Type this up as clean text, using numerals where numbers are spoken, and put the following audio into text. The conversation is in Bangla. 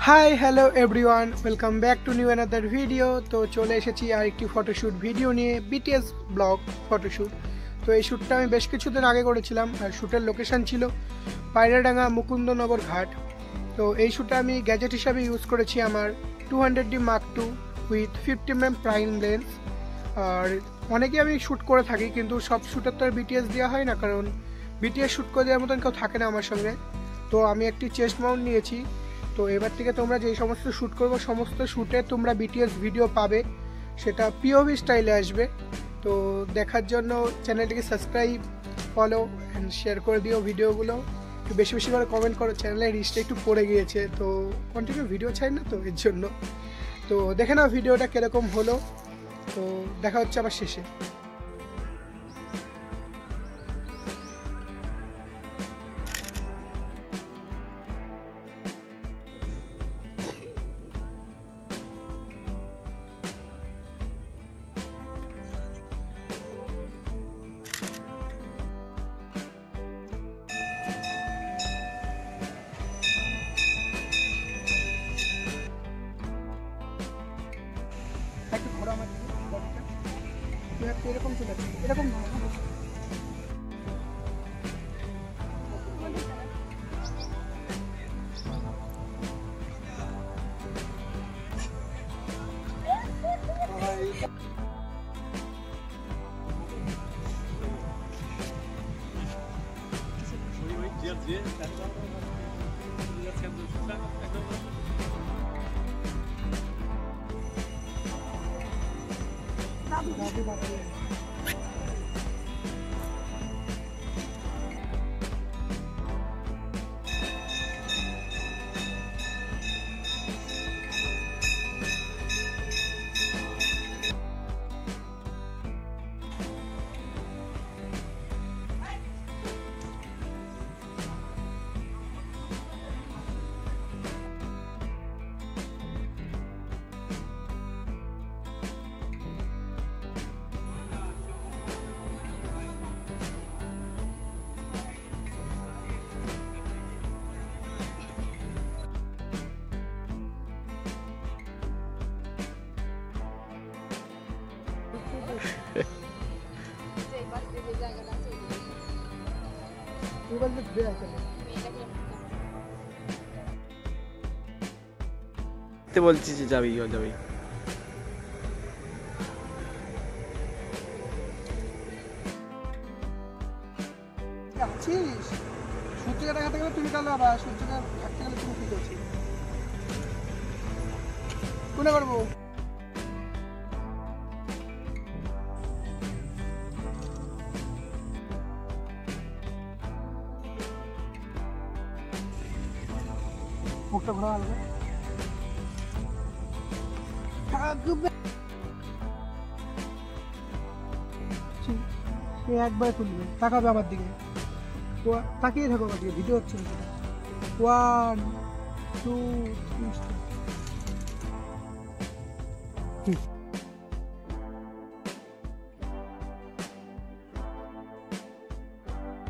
Hi hello everyone, welcome back to new another video. তো চলে এসেছি আর একটি ফটোশ্যুট ভিডিও নিয়ে, বিটিএস ব্লগ ফটোশ্যুট। তো এই শ্যুটটা আমি বেশ কিছুদিন আগে করেছিলাম, আর শ্যুটের লোকেশান ছিল পায়রাডাঙ্গা মুকুন্দনগর ঘাট। তো এই শ্যুটটা আমি গ্যাজেট হিসাবে ইউজ করেছি আমার 200D Mark II with 50mm prime lens. আর অনেকেই আমি শ্যুট করে থাকি, কিন্তু সব শ্যুটের তো আর বিটিএস দেওয়া হয় না, কারণ বিটিএস শ্যুট করে দেওয়ার মতন কেউ থাকে না আমার সঙ্গে। তো আমি একটি চেস্ট মাউন্ট নিয়েছি। তো এবার থেকে তোমরা যেই সমস্ত শ্যুট করবো সমস্ত শ্যুটে তোমরা বিটিএস ভিডিও পাবে, সেটা পিওভি স্টাইলে আসবে। তো দেখার জন্য চ্যানেলটিকে সাবস্ক্রাইব, ফলো অ্যান্ড শেয়ার করে দিও ভিডিওগুলো। একটু বেশি বেশি করে কমেন্ট করো, চ্যানেলের রিচটা একটু পড়ে গিয়েছে, তো কন্টিনিউ ভিডিও চাই না তো এর জন্য। তো দেখে নাও ভিডিওটা কীরকম হলো। তো দেখা হচ্ছে আবার শেষে। একটু ঘোরা আমার বডিটা এরকম চলে যাচ্ছে, এরকম না। বলছি যে যাবি যাবি সূর্যকে দেখাতে গেলে তুমি তাহলে আবার সূর্যকে থাকতে গেলে তুমি কি করছি কোনে করবো। মুখটা ঘোরা আলাদা একবারে তুলবে, তাকাবে আমার দিকে, তাকিয়ে থাকো আমার দিকে, ভিডিও হচ্ছে। 1 2 3